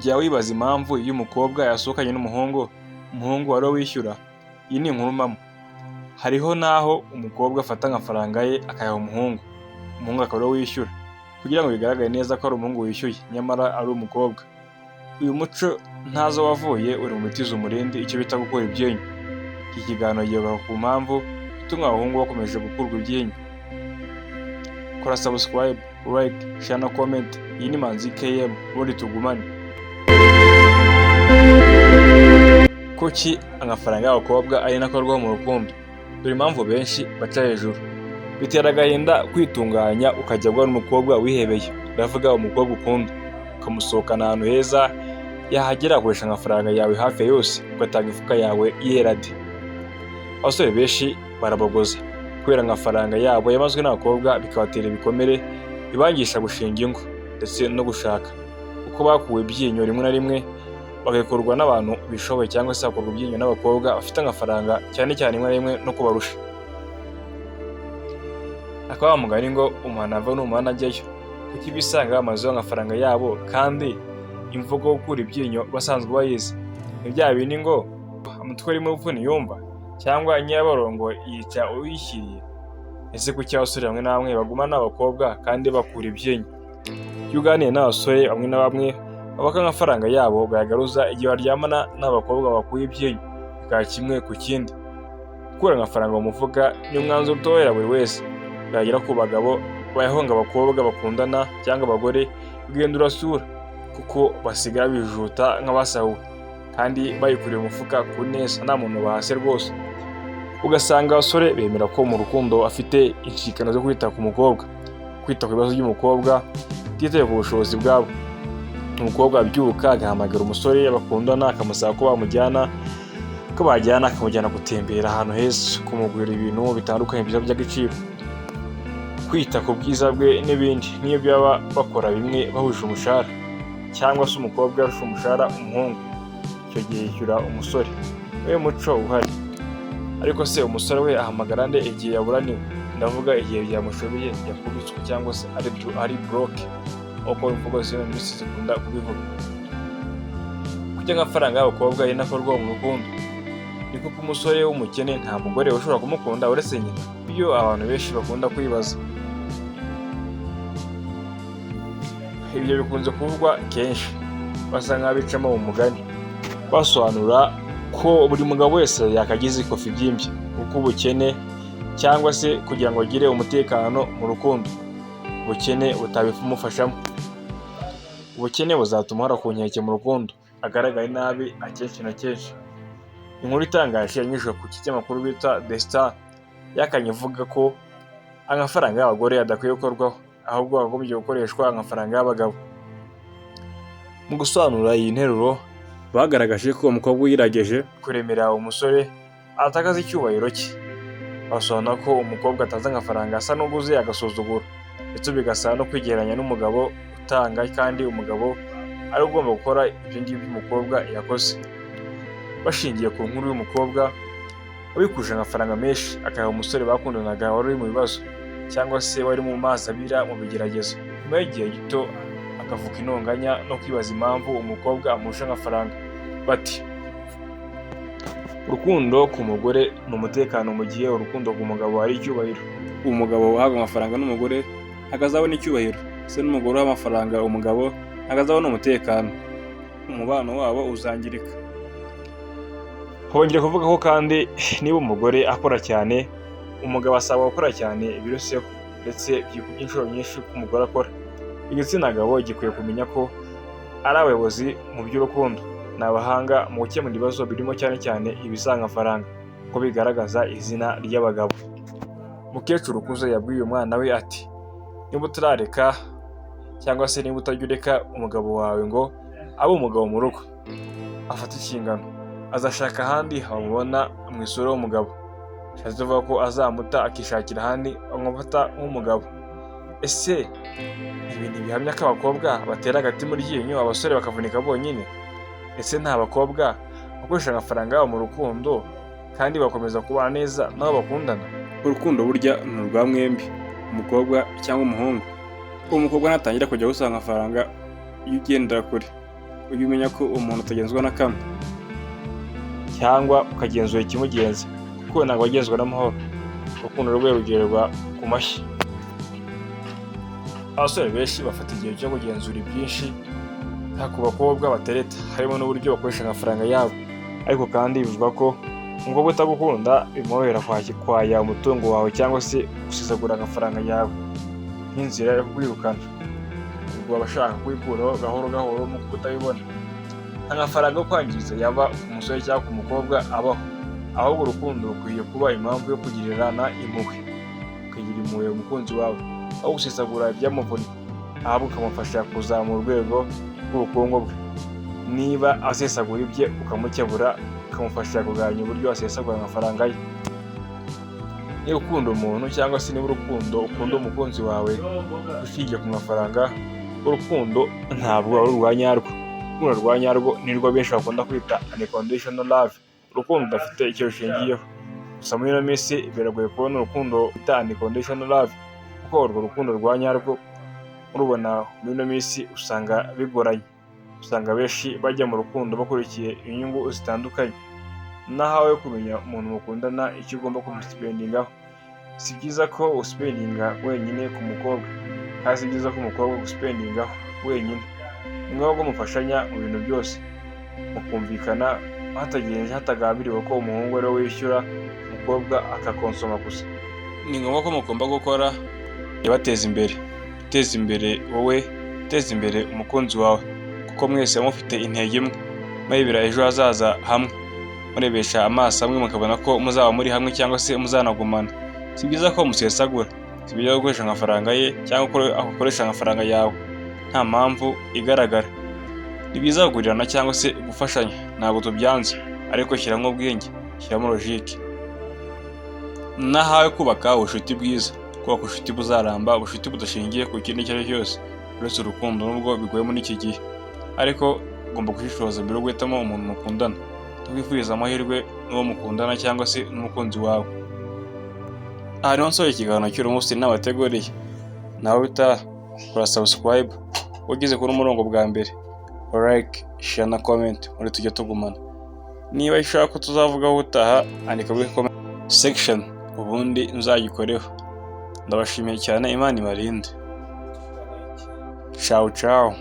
Ujya wibaza impamvu iyo umukobwa yasohokanye n'umuhungu, umuhungu wari wishyura? Iyi ni inkuru mpamo. Hariho n'aho umukobwa afata amafaranga ye akayaha umuhungu, umuhungu akaba ariwe wishyura, kugira ngo bigaragare neza ko ari umuhungu wishyuye, nyamara ari umukobwa. Uyu muco ntazo wavuye, uri mu mitiza umurindi, icyo bita gukura ibyinyo. Iki kiganiro kigaruka ku mpamvu ituma abahungu bakomeje gukurwa ibyinyo. Kora subscribe, like, share na comment. Iyi ni Manzi KM, ubundi tugumane. Kuki amafaranga y'abakobwa ari nakorwaho mu rukundo? Dore impamvu benshi baca hejuru. Bitera agahinda kwitunganya ukajya guhura n'umukobwa wihebeye, uravuga umukobwa ukunda, ukamusohokana ahantu heza, yahagera akoresha amafaranga yawe hafi yose, ugatanga ifuka yawe yera de. Abasore benshi barabogoza kubera amafaranga yabo yamazwe n'abakobwa, bikabatera ibikomere bibangisha gushinga ingo ndetse no gushaka, uko bakuwe ibyinyo rimwe na rimwe bagakorwa n'abantu bishoboye, cyangwa se bakorwa ibyinyo n'abakobwa bafite amafaranga, cyane cyane rimwe na rimwe no kubarusha. Akaba mugari ngo umuntu ava n'umuhanda ajyayo, kuko ibisanga bamazeho amafaranga yabo kandi imvugo yo gukura ibyinyo basanzwe bayizi. Ni bya bindi ngo umutwe urimo upfuna yumva, cyangwa nyabarongo yica uyishyiriye. Ese kuki abasore bamwe na bamwe bagumana n'abakobwa kandi bakura ibyinyo? Iyo uganiye n'abasore bamwe na bamwe bavuga ko amafaranga yabo bayagaruza igihe baryamana n'abakobwa bakuye ibyinyo, bikaba kimwe ku kindi. Gukura amafaranga mu mufuka ni umwanzuro utorohera buri wese. Byagera ku bagabo bayahonga abakobwa bakundana cyangwa abagore bigahindura sura, kuko basigara bijuta nk'abasahuwe kandi bayikuriye umufuka ku neza, nta muntu bahase rwose. Ugasanga abasore bemera ko mu rukundo afite inshingano zo kwita ku mukobwa, kwita ku bibazo by'umukobwa, kwita ku bushobozi bwabo. Umukobwa abyuka agahamagara umusore bakundana, akamusaba ko bajyana akamujyana gutembera ahantu heza, kumugurira ibintu bitandukanye byiza by'agaciro, kwita ku bwiza bwe n'ibindi. Niyo byaba bakora bimwe bahuje umushahara, cyangwa se umukobwa yarusha umushahara umuhungu, icyo gihe yishyura umusore. Niwo muco uhari. Ariko se umusore we ahamagara nde igihe yaburaniwe? Ndavuga igihe byamushobeye, yakubitswe, cyangwa se ari broke, uko imvugo zino minsi zikunda kubivuga. Kuki amafaranga y'abakobwa ari nakorwaho mu rukundo? Ni kuko umusore w'umukene nta mugore ushobora kumukunda uretse nyina. Ibyo abantu benshi bakunda kwibaza. Ibyo bikunze kuvugwa kenshi, basa nk'abicamo mu mugani, basobanura ko buri mugabo wese yakagize ikofi ibyimbye, kuko ubukene, cyangwa se kugira ngo agire umutekano mu rukundo, ubukene butabimufashamo. Ubukene buzatuma ahora ku nkeke mu rukundo, agaragara nabi akenshi na kenshi. Inkuru itangaje yanyujijwe ku kinyamakuru bita The Star yakanye ivuga ko amafaranga y'abagore adakwiye gukorwaho, ahubwo agombye gukoreshwa amafaranga y'abagabo. Mu gusobanura iyi nteruro, bagaragaje ko umukobwa uyirageje kuremera umusore atakaza icyubahiro cye. Basobanura ko umukobwa atanze amafaranga asa n'uguze agasuzuguro, ndetse bigasa no kwigereranya n'umugabo utanga, kandi umugabo ari ugomba gukora ibyo ngibyo umukobwa yakoze. Bashingiye ku nkuru y'umukobwa wabikuje amafaranga menshi akayaha umusore bakundanaga wari uri mu bibazo, cyangwa se wari mu mazi abira mu bigeragezo. Nyuma y'igihe gito akavuga intonganya no kwibaza impamvu umukobwa amurusha amafaranga. Bati urukundo ku mugore ni umutekano, mu gihe urukundo ku mugabo ari icyubahiro. Umugabo uhabwa amafaranga n'umugore akazabona icyubahiro, se n'umugore uha amafaranga umugabo akazabona umutekano. Umubano wabo uzangirika. Hongera kuvuga ko kandi niba umugore akora cyane, umugabo asabwa gukora cyane biruseho, ndetse byikubye inshuro nyinshi ko umugore akora. Igitsina gabo gikwiye kumenya ko ari abayobozi mu by'urukundo, ni abahanga mu gukemura ibibazo birimo cyane cyane ibisanga amafaranga, ko bigaragaza izina ry'abagabo. Mukecuru ukuze yabwiye umwana we ati, niba utarareka, cyangwa se niba utajya ureka umugabo wawe ngo abe umugabo mu rugo, afata inshingano, azashaka ahandi hamubona mu isura y'umugabo. Ashatse kuvuga ko azamuta akishakira ahandi amufata nk'umugabo. Ese ibi ni ibihamya ko abakobwa batera agati mu ryinyo, abasore bakavunika bonyine? Ese nta bakobwa bakoresha amafaranga yabo mu rukundo kandi bakomeza kubana neza n'abo bakundana? Urukundo burya ni urwa mwembi, umukobwa cyangwa umuhungu. Uwo mukobwa natangira kujya gusaba amafaranga iyo ugendera kure, ujye umenya ko umuntu atagenzwa na kamwe, cyangwa ukagenzura ikimugenza, kuko ntabwo wagenzwa n'amahoro. Urukundo rwe rugererwa ku mashyi. Abasore benshi bafata igihe cyo kugenzura ibyinshi ku bakobwa batereta, harimo n'uburyo bakoresha amafaranga yabo. Ariko kandi bivugwa ko umukobwa utagukunda bimworohera kwaya umutungo wawe cyangwa se gusesagura amafaranga yawe nk'inzira yo kwirukana. Ubwo aba ashaka kwikuraho gahoro gahoro mu kutabibona. Nta mafaranga yo kwangiza yaba ku musore cyangwa ku mukobwa abaho, ahubwo urukundo rukwiye kuba impamvu yo kugirirana impuhwe, ukagira impuhwe umukunzi wawe, aho gusesagura ibyamuvuna, ahubwo ukamufasha kuzamura urwego rw'ubukungu bwe. Niba asesagura ibye ukamukebura, ukamufasha kugabanya uburyo asesagura amafaranga ye. Niba ukunda umuntu cyangwa se niba urukundo ukunda umukunzi wawe ushingiye ku mafaranga, urukundo ntabwo ari urwa nyarwo. Urukundo rwa nyarwo nirwo benshi bakunda kwita unconditional love, urukundo udafite icyo rushingiyeho. Gusa muri ino minsi biragoye kubona urukundo bita unconditional love, kuko urwo rukundo rwa nyarwo urubona muri ino minsi usanga bigoranye. Usanga benshi bajya mu rukundo bakurikiye inyungu zitandukanye. Nahawe kumenya umuntu mukundana icyo ugomba kumusipendingaho. Si byiza ko usipendinga wenyine ku mukobwa, kandi si byiza ko umukobwa gusipendingaho wenyine. Ni ngombwa ko mufashanya mu bintu byose, mukumvikana hatagambiriwe ko umuhungu ari we wishyura, umukobwa akakonsoma gusa. Ni ngombwa ko mugomba gukora ibateza imbere, uteza imbere wowe, uteza imbere umukunzi wawe, kuko mwese mufite intego imwe, murebera ejo hazaza hamwe, murebesha amaso amwe, mukabona ko muzaba muri hamwe cyangwa se muzanagumana. Si byiza ko musesagura, si byiza gukoresha amafaranga ye cyangwa akoresha amafaranga yawe nta mpamvu igaragara. Ni byiza kugurirana cyangwa se gufashanya, ntabwo tubyanze, ariko shyiramo ubwenge, shyiramo logique. Nahawe kubaka ubucuti bwiza, kubaka ubucuti buzaramba, ubucuti budashingiye ku kintu icyo ari cyo cyose uretse urukundo, nubwo bigoye muri iki gihe. Ariko ugomba gushishoza mbere yo guhitamo umuntu mukundana. Tukwifuriza amahirwe n'uwo mukundana cyangwa se n'umukunzi wawe. Aha niho nsohoye ikiganiro cy'uyu munsi nabateguriye. Nawe utaha kora subscribe ugeze kuri umurongo bwa mbere, like, share na comment, muri tujya tugumana. Niba ushaka ko tuzavugaho utaha, andika muri comment section ubundi nzagikoreho. Ndabashimiye cyane, Imana ibarinde. Ciao ciao.